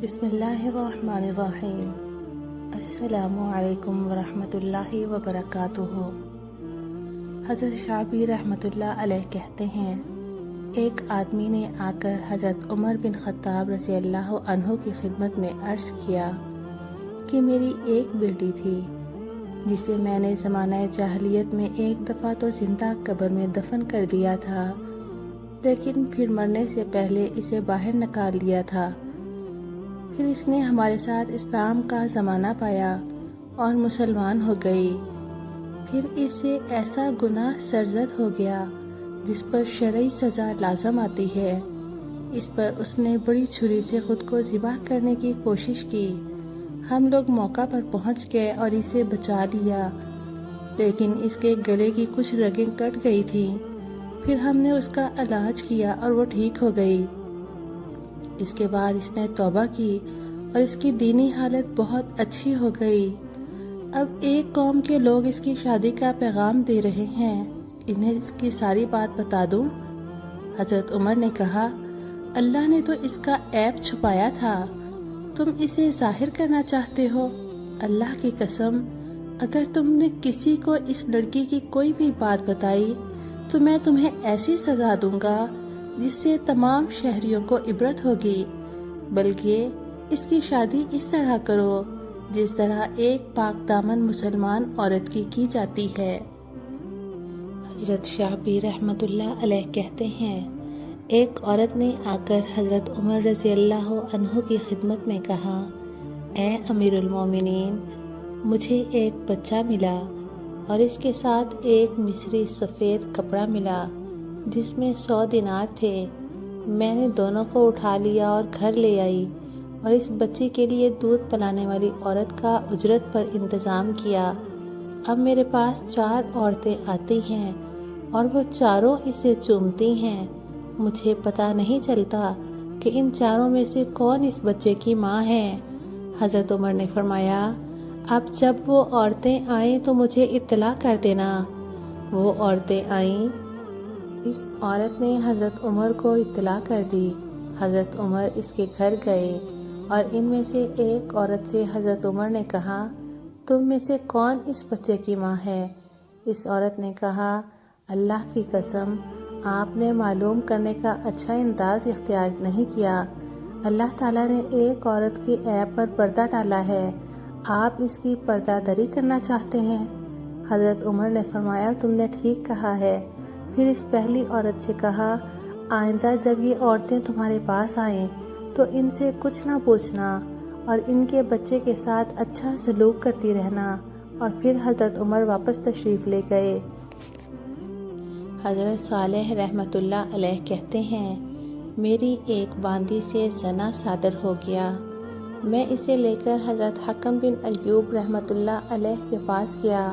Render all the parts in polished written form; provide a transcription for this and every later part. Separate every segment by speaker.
Speaker 1: بسم اللہ الرحمن الرحیم۔ السلام علیکم ورحمۃ اللہ وبرکاتہ۔ حضرت شعبی رحمۃ اللہ علیہ کہتے ہیں، ایک آدمی نے آ کر حضرت عمر بن خطاب رضی اللہ عنہ کی خدمت میں عرض کیا کہ میری ایک بیٹی تھی جسے میں نے زمانہ جاہلیت میں ایک دفعہ تو زندہ قبر میں دفن کر دیا تھا، لیکن پھر مرنے سے پہلے اسے باہر نکال لیا تھا۔ پھر اس نے ہمارے ساتھ اسلام کا زمانہ پایا اور مسلمان ہو گئی۔ پھر اس سے ایسا گناہ سرزد ہو گیا جس پر شرعی سزا لازم آتی ہے۔ اس پر اس نے بڑی چھری سے خود کو ذبح کرنے کی کوشش کی۔ ہم لوگ موقع پر پہنچ گئے اور اسے بچا لیا، لیکن اس کے گلے کی کچھ رگیں کٹ گئی تھیں۔ پھر ہم نے اس کا علاج کیا اور وہ ٹھیک ہو گئی۔ اس کے بعد اس نے توبہ کی اور اس کی دینی حالت بہت اچھی ہو گئی۔ اب ایک قوم کے لوگ اس کی شادی کا پیغام دے رہے ہیں، انہیں اس کی ساری بات بتا دوں؟ حضرت عمر نے کہا، اللہ نے تو اس کا عیب چھپایا تھا، تم اسے ظاہر کرنا چاہتے ہو؟ اللہ کی قسم، اگر تم نے کسی کو اس لڑکی کی کوئی بھی بات بتائی تو میں تمہیں ایسی سزا دوں گا جس سے تمام شہریوں کو عبرت ہوگی، بلکہ اس کی شادی اس طرح کرو جس طرح ایک پاک دامن مسلمان عورت کی جاتی ہے۔ حضرت شعبی رحمۃ اللہ علیہ کہتے ہیں، ایک عورت نے آ کر حضرت عمر رضی اللہ عنہ کی خدمت میں کہا، اے امیر المومنین، مجھے ایک بچہ ملا اور اس کے ساتھ ایک مصری سفید کپڑا ملا جس میں 100 دینار تھے۔ میں نے دونوں کو اٹھا لیا اور گھر لے آئی اور اس بچے کے لیے دودھ پلانے والی عورت کا اجرت پر انتظام کیا۔ اب میرے پاس 4 عورتیں آتی ہیں اور وہ چاروں اسے چومتی ہیں۔ مجھے پتہ نہیں چلتا کہ ان چاروں میں سے کون اس بچے کی ماں ہے۔ حضرت عمر نے فرمایا، اب جب وہ عورتیں آئیں تو مجھے اطلاع کر دینا۔ وہ عورتیں آئیں۔ اس عورت نے حضرت عمر کو اطلاع کر دی۔ حضرت عمر اس کے گھر گئے اور ان میں سے ایک عورت سے حضرت عمر نے کہا، تم میں سے کون اس بچے کی ماں ہے؟ اس عورت نے کہا، اللہ کی قسم، آپ نے معلوم کرنے کا اچھا انداز اختیار نہیں کیا۔ اللہ تعالیٰ نے ایک عورت کے عیب پر پردہ ڈالا ہے، آپ اس کی پردہ داری کرنا چاہتے ہیں؟ حضرت عمر نے فرمایا، تم نے ٹھیک کہا ہے۔ پھر اس پہلی عورت سے کہا، آئندہ جب یہ عورتیں تمہارے پاس آئیں تو ان سے کچھ نہ پوچھنا اور ان کے بچے کے ساتھ اچھا سلوک کرتی رہنا۔ اور پھر حضرت عمر واپس تشریف لے گئے۔ حضرت صالح رحمۃ اللہ علیہ کہتے ہیں، میری ایک باندی سے زنا صادر ہو گیا۔ میں اسے لے کر حضرت حکم بن ایوب رحمۃ اللہ علیہ کے پاس گیا۔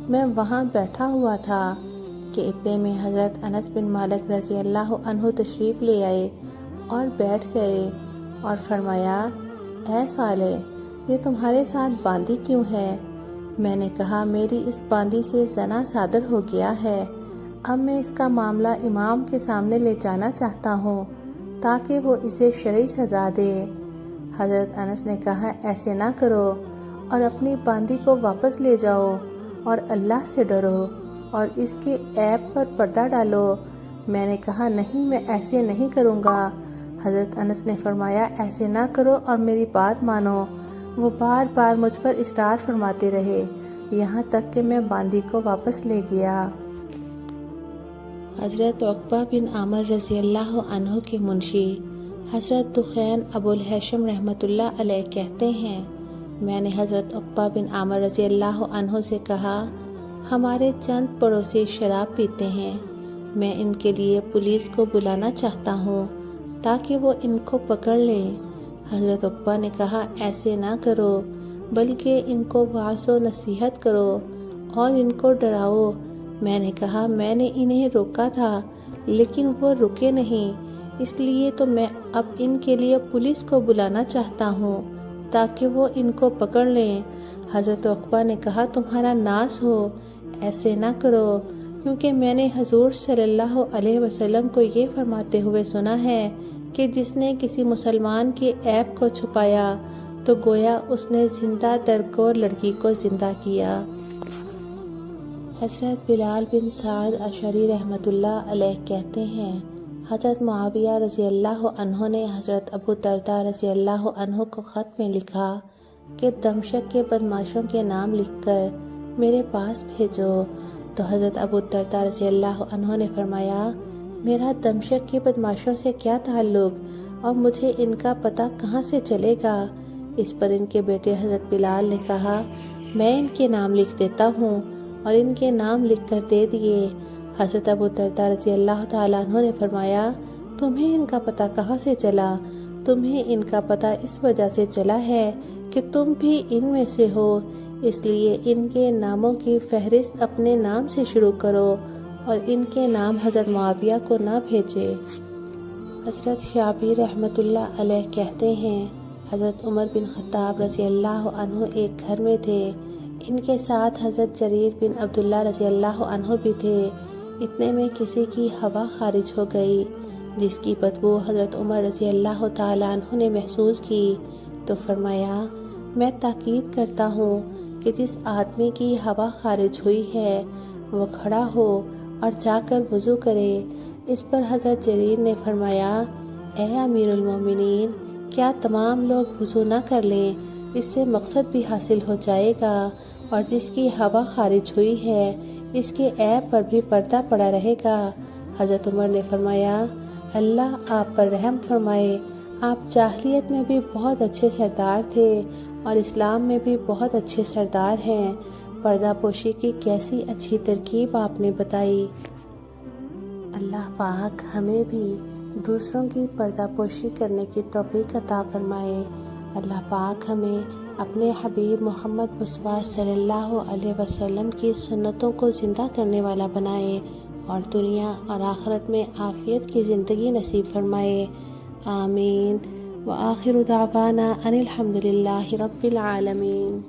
Speaker 1: میں وہاں بیٹھا ہوا تھا کہ اتنے میں حضرت انس بن مالک رضی اللہ عنہ تشریف لے آئے اور بیٹھ گئے اور فرمایا، اے صالح، یہ تمہارے ساتھ باندی کیوں ہے؟ میں نے کہا، میری اس باندی سے زنا صادر ہو گیا ہے، اب میں اس کا معاملہ امام کے سامنے لے جانا چاہتا ہوں تاکہ وہ اسے شرعی سزا دے۔ حضرت انس نے کہا، ایسے نہ کرو اور اپنی باندی کو واپس لے جاؤ اور اللہ سے ڈرو اور اس کے عیب پر پردہ ڈالو۔ میں نے کہا، نہیں، میں ایسے نہیں کروں گا۔ حضرت انس نے فرمایا، ایسے نہ کرو اور میری بات مانو۔ وہ بار بار مجھ پر اصرار فرماتے رہے، یہاں تک کہ میں باندی کو واپس لے گیا۔ حضرت عقبہ بن عامر رضی اللہ عنہ کے منشی حضرت دخین ابو الہیثم رحمۃ اللہ علیہ کہتے ہیں، میں نے حضرت عقبہ بن عامر رضی اللہ عنہ سے کہا، ہمارے چند پڑوسی شراب پیتے ہیں، میں ان کے لیے پولیس کو بلانا چاہتا ہوں تاکہ وہ ان کو پکڑ لے۔ حضرت عقبہ نے کہا، ایسے نہ کرو، بلکہ ان کو وعظ و نصیحت کرو اور ان کو ڈراؤ۔ میں نے کہا، میں نے انہیں روکا تھا لیکن وہ رکے نہیں، اس لیے تو میں اب ان کے لیے پولیس کو بلانا چاہتا ہوں تاکہ وہ ان کو پکڑ لیں۔ حضرت عقبہ نے کہا، تمہارا ناز ہو، ایسے نہ کرو، کیونکہ میں نے حضور صلی اللہ علیہ وسلم کو یہ فرماتے ہوئے سنا ہے کہ جس نے کسی مسلمان کے عیب کو چھپایا تو گویا اس نے زندہ درگور لڑکی کو زندہ کیا۔ حضرت بلال بن سعد اشعری رحمۃ اللہ علیہ کہتے ہیں، حضرت معاویہ رضی اللہ عنہ نے حضرت ابو درداء رضی اللہ عنہ کو خط میں لکھا کہ دمشق کے بدماشوں کے نام لکھ کر میرے پاس بھیجو، تو حضرت ابو درداء رضی اللہ عنہ نے فرمایا، میرا دمشق کے بدماشوں سے کیا تعلق اور مجھے ان کا پتہ کہاں سے چلے گا؟ اس پر ان کے بیٹے حضرت بلال نے کہا، میں ان کے نام لکھ دیتا ہوں، اور ان کے نام لکھ کر دے دیے۔ حضرت ابو درداء رضی اللہ تعالیٰ عنہ نے فرمایا، تمہیں ان کا پتہ کہاں سے چلا؟ تمہیں ان کا پتہ اس وجہ سے چلا ہے کہ تم بھی ان میں سے ہو، اس لیے ان کے ناموں کی فہرست اپنے نام سے شروع کرو اور ان کے نام حضرت معاویہ کو نہ بھیجے۔ حضرت شعبی رحمۃ اللہ علیہ کہتے ہیں، حضرت عمر بن خطاب رضی اللہ عنہ ایک گھر میں تھے، ان کے ساتھ حضرت جریر بن عبداللہ رضی اللہ عنہ بھی تھے۔ اتنے میں کسی کی ہوا خارج ہو گئی جس کی بدبو حضرت عمر رضی اللہ تعالیٰ عنہ نے محسوس کی، تو فرمایا، میں تاکید کرتا ہوں کہ جس آدمی کی ہوا خارج ہوئی ہے وہ کھڑا ہو اور جا کر وضو کرے۔ اس پر حضرت جریر نے فرمایا، اے امیر المومنین، کیا تمام لوگ وضو نہ کر لیں؟ اس سے مقصد بھی حاصل ہو جائے گا، اور جس کی ہوا خارج ہوئی ہے اس کے عیب پر بھی پردہ پڑا رہے گا۔ حضرت عمر نے فرمایا، اللہ آپ پر رحم فرمائے، آپ جاہلیت میں بھی بہت اچھے سردار تھے اور اسلام میں بھی بہت اچھے سردار ہیں۔ پردہ پوشی کی کیسی اچھی ترکیب آپ نے بتائی۔ اللہ پاک ہمیں بھی دوسروں کی پردہ پوشی کرنے کی توفیق عطا فرمائے۔ اللہ پاک ہمیں اپنے حبیب محمد مصطفیٰ صلی اللہ علیہ وسلم کی سنتوں کو زندہ کرنے والا بنائے اور دنیا اور آخرت میں عافیت کی زندگی نصیب فرمائے۔ آمین۔ وآخر دعوانا ان الحمد للہ رب العالمین۔